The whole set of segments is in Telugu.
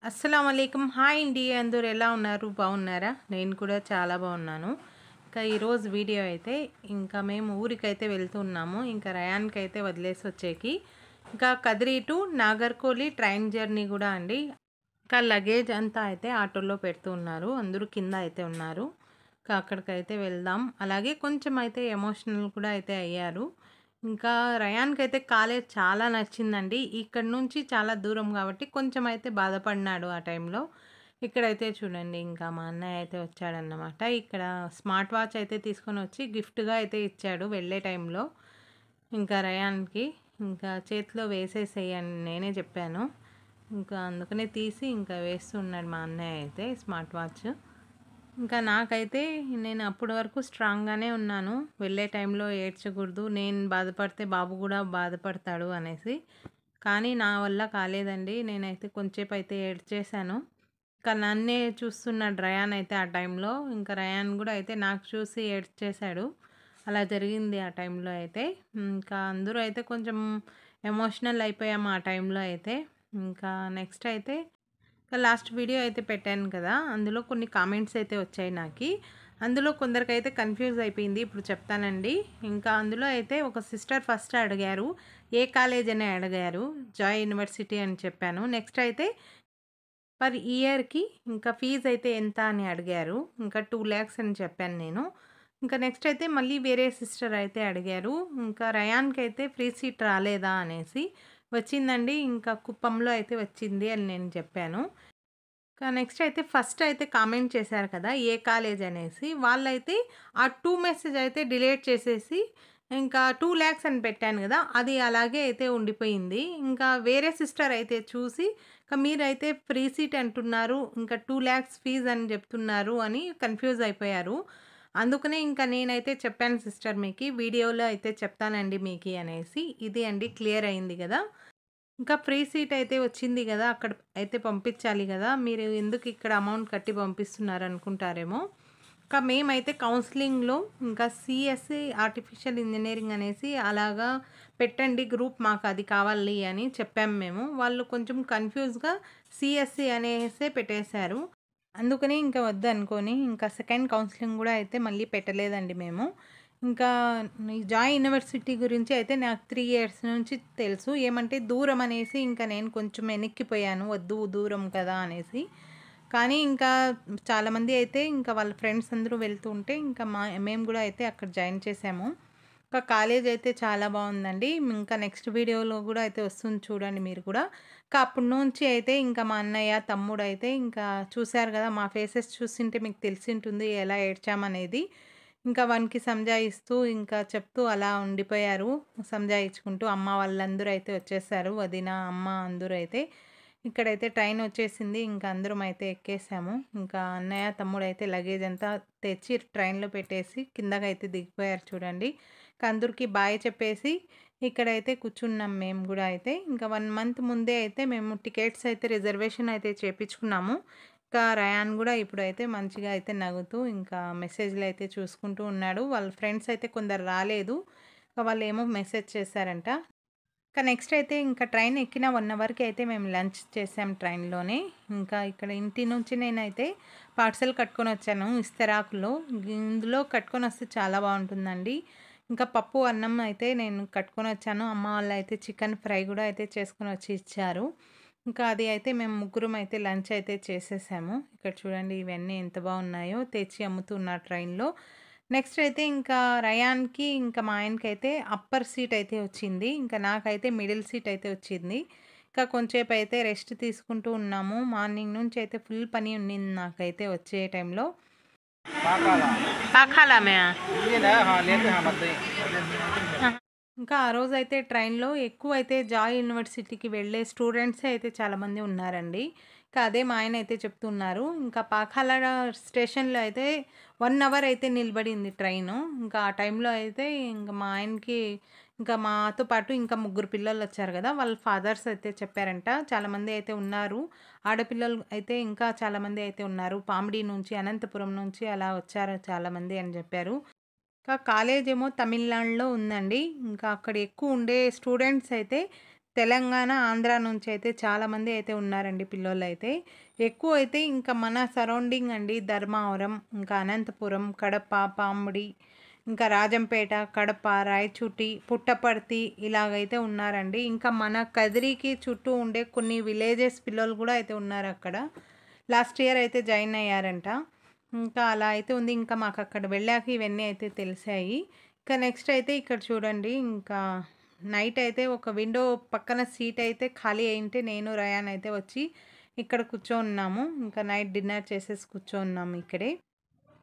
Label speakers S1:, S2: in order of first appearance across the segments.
S1: అస్సలామలైకుం. హాయ్ అండి. అందరూ ఎలా ఉన్నారు? బాగున్నారా? నేను కూడా చాలా బాగున్నాను. ఇంకా ఈరోజు వీడియో అయితే ఇంకా మేము ఊరికైతే వెళ్తున్నాము. ఇంకా రయాన్‌కైతే వదిలేసి వచ్చేకి. ఇంకా కదిరి టు నాగర్కోలి ట్రైన్ జర్నీ కూడా అండి. ఇంకా లగేజ్ అంతా అయితే ఆటోలో పెడుతూ ఉన్నారు. అందరూ కింద అయితే ఉన్నారు. ఇంకా అక్కడికైతే వెళ్దాం. అలాగే కొంచెం అయితే ఎమోషనల్ కూడా అయితే అయ్యారు. ఇంకా రయాన్‌కైతే కాలేజ్ చాలా నచ్చిందండి. ఇక్కడి నుంచి చాలా దూరం కాబట్టి కొంచెం అయితే బాధపడినాడు ఆ టైంలో. ఇక్కడైతే చూడండి ఇంకా మా అన్నయ్య అయితే వచ్చాడన్నమాట. ఇక్కడ స్మార్ట్ వాచ్ అయితే తీసుకొనొచ్చి గిఫ్ట్‌గా అయితే ఇచ్చాడు వెళ్ళే టైంలో. ఇంకా రయాన్‌కి. ఇంకా చేతిలో వేసేసేయి అని నేనే చెప్పాను. ఇంకా అందుకనే తీసి ఇంకా వేస్తున్నాడు మా అన్నయ్య అయితే స్మార్ట్ వాచ్. ఇంకా నాకైతే నేను అప్పటి వరకు స్ట్రాంగ్‌గానే ఉన్నాను. వెళ్ళే టైంలో ఏడ్చకూడదు. నేను బాధపడితే బాబు కూడా బాధపడతాడు అనేసి. కానీ నా వల్ల కాలేదండి. నేనైతే కొంచేపు అయితే ఏడ్చేశాను. ఇంకా నన్నే చూస్తున్నాడు రయాన్ అయితే ఆ టైంలో. ఇంకా రయాన్ కూడా అయితే నాకు చూసి ఏడ్చేశాడు. అలా జరిగింది ఆ టైంలో అయితే. ఇంకా అందరూ అయితే కొంచెం ఎమోషనల్ అయిపోయాము ఆ టైంలో అయితే. ఇంకా నెక్స్ట్ అయితే లాస్ట్ వీడియో అయితే పెట్టాను కదా! అందులో కొన్ని కామెంట్స్ అయితే వచ్చాయి నాకి. అందులో కొందరికైతే కన్‌ఫ్యూజ్ అయిపోయింది. ఇప్పుడు చెప్తానండి. ఇంకా అందులో అయితే ఒక సిస్టర్ ఫస్ట్ అడిగారు. ఏ కాలేజ్ అని అడిగారు. జాయ్ యూనివర్సిటీ అని చెప్పాను. నెక్స్ట్ అయితే పర్ ఇయర్‌కి ఇంకా ఫీజయితే ఎంత అని అడిగారు. ఇంకా 2,00,000 అని చెప్పాను నేను. ఇంకా నెక్స్ట్ అయితే మళ్ళీ వేరే సిస్టర్ అయితే అడిగారు. ఇంకా రయాన్‌కైతే ఫ్రీ సీట్ రాలేదా అనేసి. వచ్చిందండి. ఇంకా కుప్పంలో అయితే వచ్చింది అని నేను చెప్పాను. ఇంకా నెక్స్ట్ అయితే ఫస్ట్ అయితే కామెంట్ చేశారు కదా! ఏ కాలేజ్ అనేసి. వాళ్ళైతే ఆ 2 మెసేజ్ అయితే డిలీట్ చేసేసి ఇంకా 2,00,000 అని పెట్టాను గదా! అది అలాగే అయితే ఉండిపోయింది. ఇంకా వేరే సిస్టర్ అయితే చూసి మీరైతే ఫ్రీ సీట్ అంటున్నారు. ఇంకా 2,00,000 ఫీజ్ అని జెప్తున్నారు అని కన్‌ఫ్యూజ్ అయిపోయారు. అందుకనే ఇంకా నేనైతే చెప్పాను సిస్టర్ మీకి వీడియోలో అయితే చెప్తానండి మీకి అనేసి. ఇది అండి క్లియర్ అయింది గదా! ఇంకా ఫ్రీ సీట్ అయితే వచ్చింది గదా! అక్కడ అయితే పంపించాలి గదా! మీరు ఎందుకు ఇక్కడ అమౌంట్ కట్టి పంపిస్తున్నారనుకుంటారేమో. ఇంకా మేమైతే కౌన్సెలింగ్‌లో ఇంకా సీఎస్‌సి ఆర్టిఫిషియల్ ఇంజినీరింగ్ అనేసి అలాగా పెట్టండి గ్రూప్ మాకు అది కావాలి అని చెప్పాము మేము. వాళ్ళు కొంచెం కన్‌ఫ్యూజ్‌గా సీఎస్‌సి అనేసే పెట్టేశారు. అందుకని ఇంకా వద్దనుకోని ఇంకా సెకండ్ కౌన్సెలింగ్ గూడా అయితే మళ్ళీ పెట్టలేదండి మేము. ఇంకా ఈ జాయ్ యూనివర్సిటీ గురించి అయితే నాకు 3 ఇయర్స్ నుంచి తెలుసు. ఏమంటే దూరం అనేసి ఇంకా నేను కొంచెం వెనక్కిపోయాను. వద్దు దూరం కదా అనేసి. కానీ ఇంకా చాలామంది అయితే ఇంకా వాళ్ళ ఫ్రెండ్స్ అందరూ వెళ్తూ ఉంటే ఇంకా మేము గూడా అయితే అక్కడ జాయిన్ చేశాము. ఇంకా కాలేజ్ అయితే చాలా బావుందండి. ఇంకా నెక్స్ట్ వీడియోలో గూడా అయితే వస్తుంది చూడండి మీరు కూడా. ఇంకా అప్పటి నుంచి అయితే ఇంకా మా అన్నయ్య, తమ్ముడైతే ఇంకా చూసారు గదా! మా ఫేసెస్ చూసింటే మీకు తెలిసుంటుంది ఎలా ఏడ్చామనేది. ఇంకా వానికి సంజాయిస్తూ, ఇంకా చెప్తూ అలా ఉండిపోయారు. సంజాయించుకుంటూ అమ్మ వాళ్ళందరూ అయితే వచ్చేసారు. వదిన, అమ్మ అందరూ అయితే. ఇక్కడైతే ట్రైన్ వచ్చేసింది. ఇంకా అందరం అయితే ఎక్కేసాము. ఇంకా అన్నయ్య, తమ్ముడైతే లగేజ్ అంతా తెచ్చి ట్రైన్‌లో పెట్టేసి కిందకైతే దిగిపోయారు చూడండి. ఇంక అందరికి బాయ్ చెప్పేసి ఇక్కడైతే కూర్చున్నాం మేము గూడా అయితే. ఇంకా 1 మంత్ ముందే అయితే మేము టికెట్స్ అయితే రిజర్వేషన్ అయితే చేపించుకున్నాము. ఇంకా రయాన్ గూడా ఇప్పుడైతే మంచిగా అయితే నవ్వుతూ ఇంకా మెసేజ్‌లయితే చూసుకుంటూ ఉన్నాడు. వాళ్ళ ఫ్రెండ్స్ అయితే కొందరు రాలేదు. వాళ్ళేమో మెసేజ్ చేశారంట. ఇంకా నెక్స్ట్ అయితే ఇంకా ట్రైన్ ఎక్కిన 1 అవర్‌కి అయితే మేము లంచ్ చేసాం ట్రైన్‌లోనే. ఇంకా ఇక్కడ ఇంటి నుంచి నేనైతే పార్సెల్ కట్టుకొనొచ్చాను ఇస్తరాకులో. ఇందులో కట్టుకొనొస్తే చాలా బావుంటుందండి. ఇంకా పప్పు, అన్నం అయితే నేను కట్టుకొనొచ్చాను. అమ్మ వాళ్ళైతే చికెన్ ఫ్రై గూడా అయితే చేసుకొనొచ్చి ఇచ్చారు. ఇంకా అది అయితే మేము ముగ్గురం అయితే లంచ్ అయితే చేసేసాము. ఇక్కడ చూడండి ఇవన్నీ ఎంత బాగున్నాయో తెచ్చి అమ్ముతున్నారు ట్రైన్‌లో. నెక్స్ట్ అయితే ఇంకా రయాన్‌కి ఇంకా మా ఆయనకైతే అప్పర్ సీట్ అయితే వచ్చింది. ఇంకా నాకైతే మిడిల్ సీట్ అయితే వచ్చింది. ఇంకా కొంచేపు అయితే రెస్ట్ తీసుకుంటూ ఉన్నాము. మార్నింగ్ నుంచి అయితే ఫుల్ పని ఉండింది నాకైతే వచ్చే టైంలో. పాకాలా మే ఇంకా ఆ రోజైతే ట్రైన్‌లో ఎక్కువైతే జాయ్ యూనివర్సిటీకి వెళ్ళే స్టూడెంట్సే అయితే చాలామంది ఉన్నారండి. ఇంకా అదే మా ఆయనైతే చెప్తున్నారు. ఇంకా పాకాల స్టేషన్‌లో అయితే 1 అవర్ అయితే నిలబడింది ట్రైను. ఇంకా ఆ టైంలో అయితే ఇంక మా ఆయనకి ఇంకా మాతో పాటు ఇంకా ముగ్గురు పిల్లలొచ్చారు గదా! వాళ్ళ ఫాదర్స్ అయితే చెప్పారంట. చాలామంది అయితే ఉన్నారు. ఆడపిల్లలు అయితే ఇంకా చాలామంది అయితే ఉన్నారు. పామిడి నుంచి, అనంతపురం నుంచి అలా వచ్చారు చాలామంది అని జెప్పారు. ఇంకా కాలేజేమో తమిళనాడులో ఉందండి. ఇంకా అక్కడ ఎక్కువ ఉండే స్టూడెంట్స్ అయితే తెలంగాణ, ఆంధ్ర నుంచి అయితే చాలామంది అయితే ఉన్నారండి పిల్లోళ్ళైతే. ఎక్కువ అయితే ఇంకా మన సరౌండింగ్ అండి ధర్మావరం, ఇంకా అనంతపురం, కడప, పామిడి, ఇంకా రాజంపేట, కడప, రాయచూటి, పుట్టపర్తి ఇలాగైతే ఉన్నారండి. ఇంకా మన కదిరికి చుట్టూ ఉండే కొన్ని విలేజెస్ పిల్లలు కూడా అయితే ఉన్నారు అక్కడ. లాస్ట్ ఇయర్ అయితే జాయిన్ అయ్యారంట. ఇంకా అలా అయితే ఉంది. ఇంకా మాకు అక్కడ వెళ్ళాక ఇవన్నీ అయితే తెలిసాయి. ఇంకా నెక్స్ట్ అయితే ఇక్కడ చూడండి, ఇంకా నైట్ అయితే ఒక విండో పక్కన సీట్ అయితే ఖాళీ అయింటే నేను రయాన్ అయితే వచ్చి ఇక్కడ కూర్చోన్నాము. ఇంకా నైట్ డిన్నర్ చేసేసి కూర్చోన్నాము ఇక్కడే.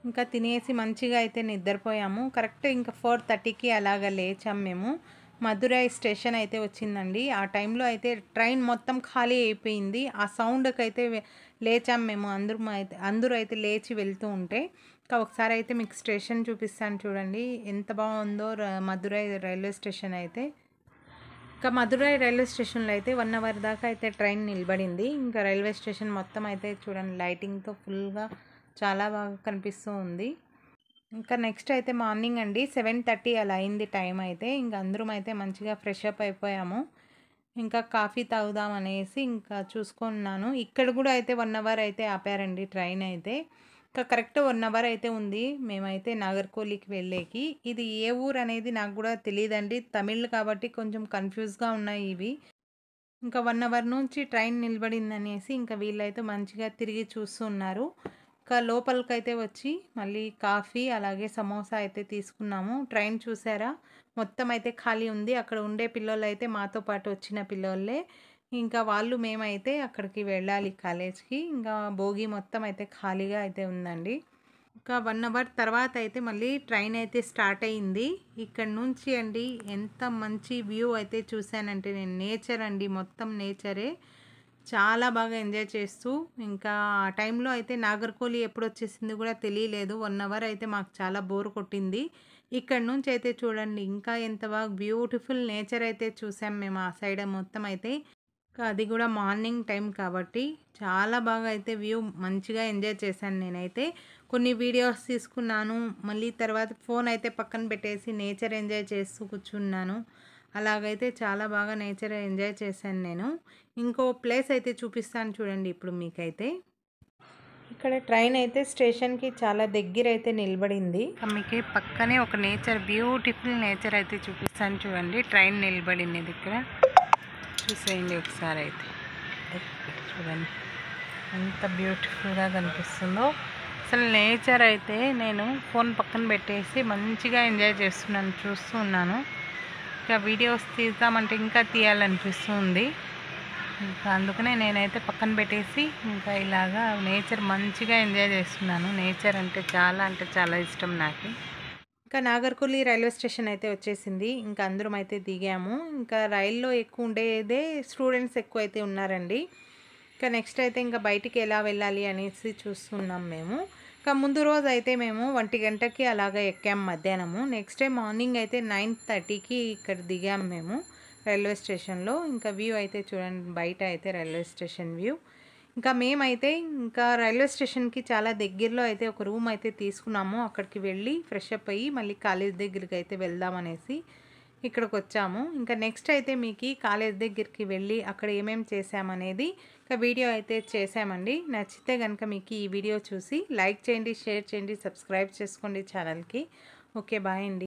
S1: ఇంకా తినేసి మంచిగా అయితే నిద్రపోయాము. కరెక్ట్ ఇంకా 4:30కి అలాగ లేచాం మేము. మదురై స్టేషన్ అయితే వచ్చిందండి. ఆ టైంలో అయితే ట్రైన్ మొత్తం ఖాళీ అయిపోయింది. ఆ సౌండ్కి అయితే లేచాం మేము. అందరూ అయితే లేచి వెళ్తూ ఉంటే ఇంకా ఒకసారి అయితే మీకు స్టేషన్ చూపిస్తాను చూడండి, ఎంత బాగుందో మదురై రైల్వే స్టేషన్ అయితే. ఇంకా మదురై రైల్వే స్టేషన్లో అయితే 1 అవర్ దాకా అయితే ట్రైన్ నిలబడింది. ఇంకా రైల్వే స్టేషన్ మొత్తం అయితే చూడండి లైటింగ్తో ఫుల్గా చాలా బాగా కనిపిస్తూ ఉంది. ఇంకా నెక్స్ట్ అయితే మార్నింగ్ అండి 7:30 అలా అయింది టైం అయితే. ఇంకా అందరం అయితే మంచిగా ఫ్రెష్ అప్ అయిపోయాము. ఇంకా కాఫీ తాగుదాం అనేసి ఇంకా చూసుకున్నాను. ఇక్కడ కూడా అయితే 1 అవర్ అయితే ఆపారండి ట్రైన్ అయితే. ఇంకా కరెక్ట్ 1 అవర్ అయితే ఉంది మేమైతే నాగర్కోలికి వెళ్ళేకి. ఇది ఏ ఊరు అనేది నాకు కూడా తెలియదండి, తమిళ్ కాబట్టి కొంచెం కన్ఫ్యూజ్గా ఉన్నాయి ఇవి. ఇంకా 1 అవర్ నుంచి ట్రైన్ నిలబడిందనేసి ఇంకా వీళ్ళైతే మంచిగా తిరిగి చూస్తున్నారు. ఇంకా లోపలికైతే వచ్చి మళ్ళీ కాఫీ అలాగే సమోసా అయితే తీసుకున్నాము. ట్రైన్ చూసారా మొత్తం అయితే ఖాళీ ఉంది. అక్కడ ఉండే పిల్లోళ్ళు అయితే మాతో పాటు వచ్చిన పిల్లోళ్ళే. ఇంకా వాళ్ళు మేమైతే అక్కడికి వెళ్ళాలి కాలేజ్కి. ఇంకా భోగి మొత్తం అయితే ఖాళీగా అయితే ఉందండి. ఇంకా 1 అవర్ తర్వాత అయితే మళ్ళీ ట్రైన్ అయితే స్టార్ట్ అయింది. ఇక్కడ నుంచి అండి ఎంత మంచి వ్యూ అయితే చూశానంటే నేను, నేచర్ అండి మొత్తం నేచరే. చాలా బాగా ఎంజాయ్ చేస్తూ ఇంకా ఆ టైంలో అయితే నాగర్కోలి ఎప్పుడు వచ్చేసింది కూడా తెలియలేదు. 1 అవర్ అయితే మాకు చాలా బోర్ కొట్టింది. ఇక్కడ నుంచి అయితే చూడండి ఇంకా ఎంత బాగా బ్యూటిఫుల్ నేచర్ అయితే చూసాం మేము ఆ సైడ్ మొత్తం అయితే. అది కూడా మార్నింగ్ టైం కాబట్టి చాలా బాగా అయితే వ్యూ మంచిగా ఎంజాయ్ చేశాను నేనైతే. కొన్ని వీడియోస్ తీసుకున్నాను. మళ్ళీ తర్వాత ఫోన్ అయితే పక్కన పెట్టేసి నేచర్ ఎంజాయ్ చేస్తూ కూర్చున్నాను. అలాగైతే చాలా బాగా నేచర్ ఎంజాయ్ చేశాను నేను. ఇంకో ప్లేస్ అయితే చూపిస్తాను చూడండి ఇప్పుడు మీకైతే. ఇక్కడ ట్రైన్ అయితే స్టేషన్కి చాలా దగ్గర అయితే నిలబడింది. మీకు పక్కనే ఒక నేచర్, బ్యూటిఫుల్ నేచర్ అయితే చూపిస్తాను చూడండి. ట్రైన్ నిలబడింది ఇక్కడ, చూసేయండి ఒకసారి అయితే. చూడండి ఎంత బ్యూటిఫుల్గా కనిపిస్తుందో. అసలు నేచర్ అయితే నేను ఫోన్ పక్కన పెట్టేసి మంచిగా ఎంజాయ్ చేస్తున్నాను, చూస్తూ ఉన్నాను. ఇంకా వీడియోస్ తీద్దామంటే ఇంకా తీయాలనిపిస్తుంది. ఇంకా అందుకనే నేనైతే పక్కన పెట్టేసి ఇంకా ఇలాగా నేచర్ మంచిగా ఎంజాయ్ చేస్తున్నాను. నేచర్ అంటే చాలా ఇష్టం నాకు. ఇంకా నాగర్కోలి రైల్వే స్టేషన్ అయితే వచ్చేసింది. ఇంకా అందరం అయితే దిగాము. ఇంకా రైల్లో ఎక్కువ ఉండేదే స్టూడెంట్స్ ఎక్కువ అయితే ఉన్నారండి. ఇంకా నెక్స్ట్ అయితే ఇంకా బయటికి ఎలా వెళ్ళాలి అనేసి చూస్తున్నాం మేము. ఇంకా ముందు రోజు అయితే మేము 1 గంటకి అలాగా ఎక్కాము మధ్యాహ్నము. నెక్స్ట్ డే మార్నింగ్ అయితే 9:30కి ఇక్కడ దిగాము మేము రైల్వే స్టేషన్లో. ఇంకా వ్యూ అయితే చూడండి బయట అయితే రైల్వే స్టేషన్ వ్యూ. ఇంకా మేమైతే ఇంకా రైల్వే స్టేషన్కి చాలా దగ్గరలో అయితే ఒక రూమ్ అయితే తీసుకున్నాము. అక్కడికి వెళ్ళి ఫ్రెష్ అప్ అయ్యి మళ్ళీ కాలేజ్ దగ్గరికి అయితే వెళ్దామనేసి ఇక్కడికి వచ్చాము. ఇంకా నెక్స్ట్ అయితే మీకు కాలేజ్ దగ్గరికి వెళ్ళి అక్కడ ఏమేమి చేసామనేది ఇంకా వీడియో అయితే చేసామండి. నచ్చితే కనుక మీకు ఈ వీడియో చూసి లైక్ చేయండి, షేర్ చేయండి, సబ్స్క్రైబ్ చేసుకోండి ఛానల్కి. ఓకే, బాయ్ అండి.